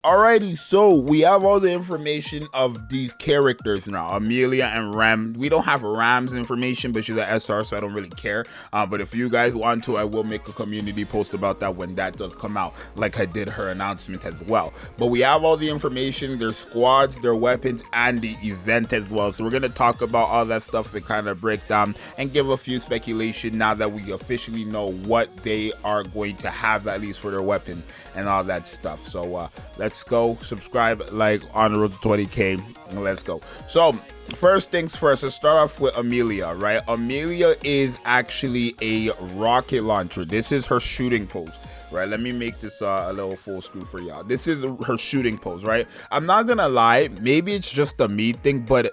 Alrighty, so we have all the information of these characters now, Amelia and Ram. We don't have Ram's information, but she's an SR, so I don't really care. But if you guys want to, I will make a community post about that when that does come out, like I did her announcement as well. But we have all the information, their squads, their weapons, and the event as well. So we're going to talk about all that stuff and kind of break down and give a few speculation now that we officially know what they are going to have, at least for their weapon and all that stuff. So let's go. Subscribe, like, on the road to 20k, and let's go. So first things first, let's start off with Amelia, right? Amelia is actually a rocket launcher. This is her shooting pose, right? Let me make this a little full screen for y'all. This is her shooting pose, right? I'm not gonna lie, maybe it's just a me thing, but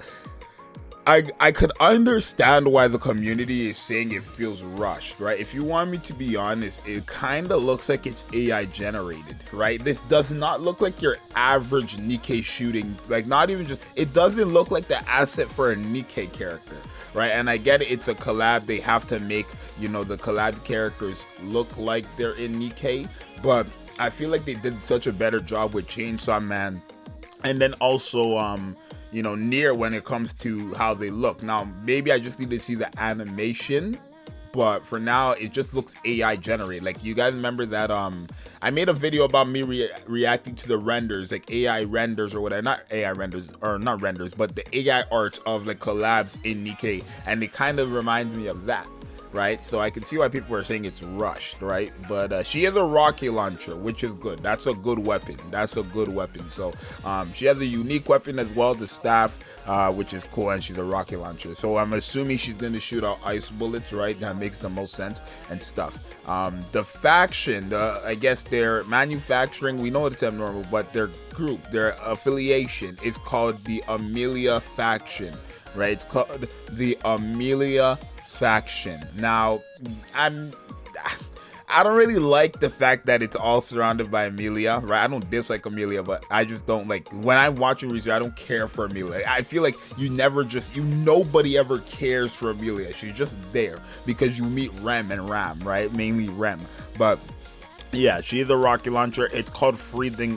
I could understand why the community is saying it feels rushed, right? If you want me to be honest, it kind of looks like it's AI generated, right? This does not look like your average Nikke shooting, like not even just, it doesn't look like the asset for a Nikke character, right? And I get it, it's a collab, they have to make, you know, the collab characters look like they're in Nikke, but I feel like they did such a better job with Chainsaw Man, and then also you know, Near, when it comes to how they look. Now maybe I just need to see the animation, but for now it just looks AI generated. Like, you guys remember that I made a video about me reacting to the renders, like AI renders or whatever, not AI renders, or not renders, but the AI arts of like collabs in Nikke, and it kind of reminds me of that, right? So I can see why people are saying it's rushed, right? But she is a rocket launcher, which is good. That's a good weapon. That's a good weapon. So she has a unique weapon as well, the staff, which is cool, and she's a rocket launcher. So I'm assuming she's going to shoot out ice bullets, right? That makes the most sense and stuff. The faction, I guess their manufacturing, we know it's abnormal, but their group, their affiliation is called the Amelia faction, right? It's called the Amelia faction. Now I don't really like the fact that it's all surrounded by Amelia, right? I don't dislike Amelia, but I just don't like, when I'm watching research, I don't care for Amelia. I feel like nobody ever cares for Amelia. She's just there because you meet Rem and Ram, right? Mainly Rem, but yeah, she's a rocket launcher. It's called freezing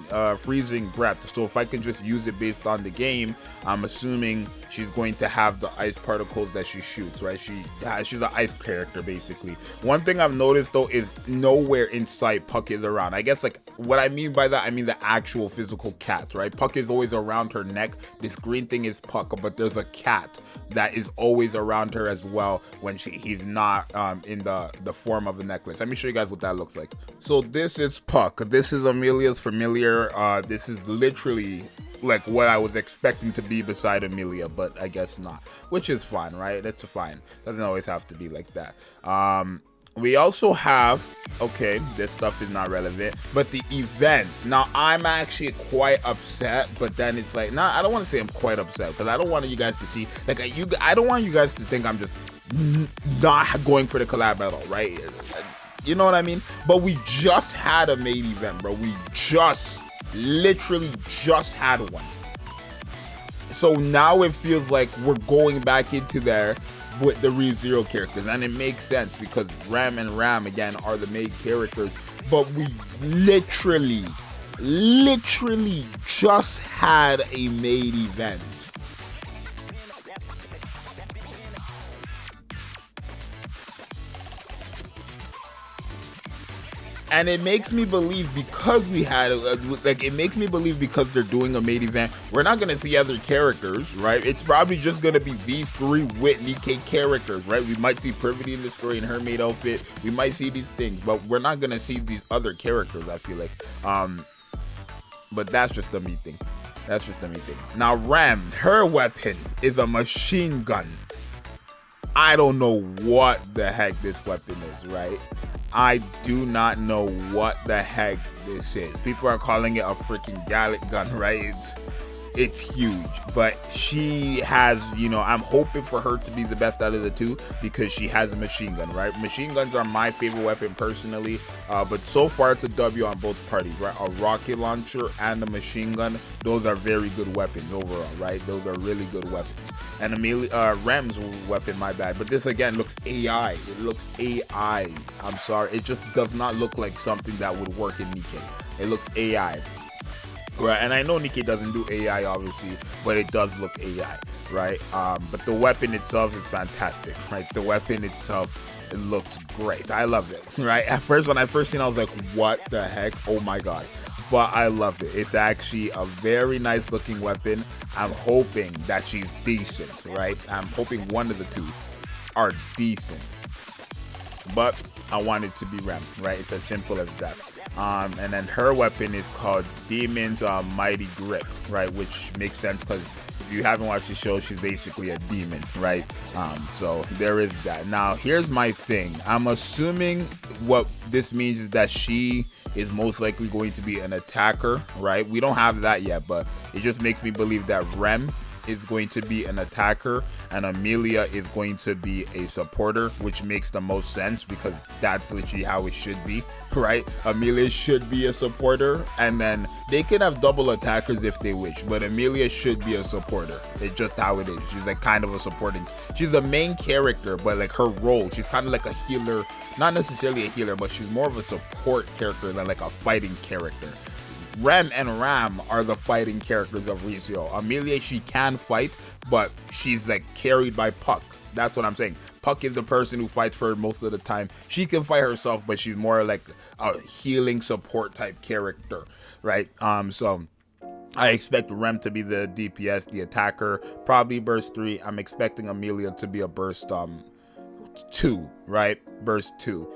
breath. So if I can just use it based on the game, I'm assuming she's going to have the ice particles that she shoots, right? She's an ice character basically. One thing I've noticed though is nowhere in sight Puck is around. I guess, like, what I mean by that, I mean the actual physical cat, right? Puck is always around her neck. This green thing is Puck, but there's a cat that is always around her as well when he's not in the form of the necklace. Let me show you guys what that looks like. So this is Puck. This is Amelia's familiar. This is literally like what I was expecting to be beside Amelia, but I guess not, which is fine, right? That's fine. Doesn't always have to be like that. We also have, okay, this stuff is not relevant, but the event. Now I'm actually quite upset, but then it's like, nah, I don't want to say I'm quite upset, because I don't want you guys to see, like, I don't want you guys to think I'm just not going for the collab at all, right? You know what I mean? But we just had a main event, bro. We literally just had one. So now it feels like we're going back into there with the ReZero characters, and it makes sense because Ram and Ram again are the main characters, but we literally just had a main event. And it makes me believe, because we had it makes me believe because they're doing a main event, we're not gonna see other characters, right? It's probably just gonna be these three with Nikke characters, right? We might see Privity in the story in her maid outfit. We might see these things, but we're not gonna see these other characters, I feel like. But that's just a me thing. That's just a me thing. Now Ram, her weapon is a machine gun. I don't know what the heck this weapon is, right? I do not know what the heck this is. People are calling it a freaking Gallic gun, right? It's huge, but she has, you know, I'm hoping for her to be the best out of the two because she has a machine gun, right? Machine guns are my favorite weapon personally, but so far it's a W on both parties, right? A rocket launcher and a machine gun, those are very good weapons overall, right? Those are really good weapons. And Amelia, Ram's weapon, my bad, but this again looks AI. It looks AI. I'm sorry, it just does not look like something that would work in Nikke. It looks AI. Right, and I know Nikke doesn't do AI obviously, but it does look AI, right? But the weapon itself is fantastic, right? The weapon itself, it looks great. I love it, right? At first, when I first seen it, I was like, what the heck? Oh my god. But I love it. It's actually a very nice looking weapon. I'm hoping that she's decent, right? I'm hoping one of the two are decent. But I want it to be Rem, right? It's as simple as that. And then her weapon is called Demon's Mighty Grip, right? Which makes sense because if you haven't watched the show, she's basically a demon, right? So there is that. Now, here's my thing. I'm assuming what this means is that she is most likely going to be an attacker, right? We don't have that yet, but it just makes me believe that Rem is going to be an attacker and Amelia is going to be a supporter, which makes the most sense because that's literally how it should be, right? Amelia should be a supporter, and then they can have double attackers if they wish, but Amelia should be a supporter. It's just how it is. She's like kind of a supporting, she's the main character, but like her role, she's kind of like a healer, not necessarily a healer, but she's more of a support character than like a fighting character. Rem and Ram are the fighting characters of Zxous. Amelia, she can fight, but she's like carried by Puck. That's what I'm saying. Puck is the person who fights for her most of the time. She can fight herself, but she's more like a healing support type character, right? So I expect Rem to be the DPS, the attacker, probably burst 3. I'm expecting Amelia to be a burst 2, right? Burst 2.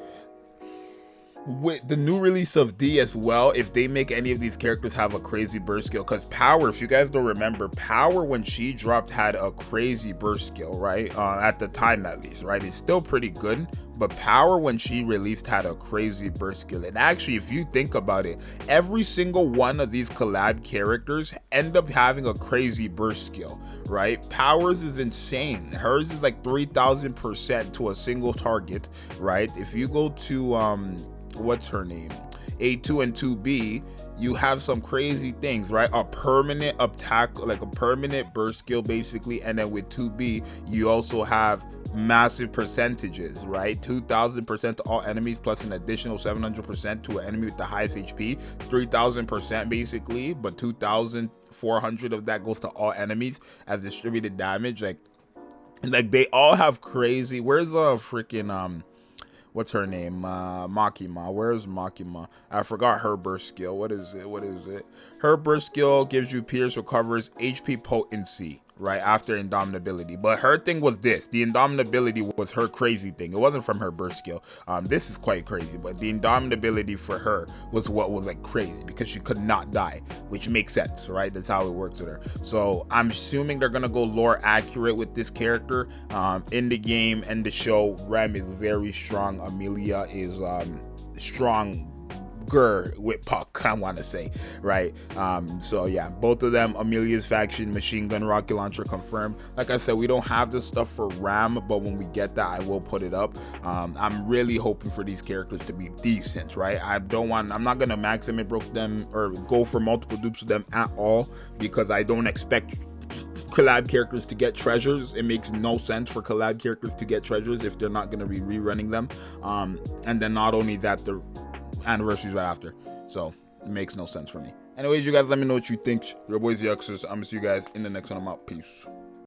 With the new release of D as well, if they make any of these characters have a crazy burst skill, because Power, if you guys don't remember, Power when she dropped had a crazy burst skill, right? At the time at least, right? It's still pretty good, but Power when she released had a crazy burst skill. And actually, if you think about it, every single one of these collab characters end up having a crazy burst skill, right? Power's is insane. Hers is like 3,000% to a single target, right? If you go to what's her name, A2 and 2B, you have some crazy things, right? A permanent attack, like a permanent burst skill basically, and then with 2B you also have massive percentages, right? 2,000% to all enemies plus an additional 700% to an enemy with the highest HP. 3,000% basically, but 2,400 of that goes to all enemies as distributed damage. Like they all have crazy. Where's the freaking what's her name? Makima. Where's Makima? I forgot her burst skill. What is it? Her burst skill gives you pierce, recovers HP potency, right? After indomitability. But her thing was this. The indomitability was her crazy thing. It wasn't from her burst skill. This is quite crazy, but the indomitability for her was what was like crazy because she could not die, which makes sense, right? That's how it works with her. So I'm assuming they're gonna go lore accurate with this character. In the game and the show, Rem is very strong. Amelia is stronger with Puck, I want to say, right? So yeah, both of them. Amelia's faction, machine gun, rocket launcher confirmed. Like I said, we don't have this stuff for Ram, but when we get that, I will put it up. I'm really hoping for these characters to be decent, right? I'm not gonna max them and broke them or go for multiple dupes with them at all, because I don't expect collab characters to get treasures. It makes no sense for collab characters to get treasures if they're not going to be rerunning them. And then not only that, the anniversary's right after, so it makes no sense for me. Anyways, you guys, let me know what you think. Your boy Zxous. I'm gonna see you guys in the next one. I'm out. Peace.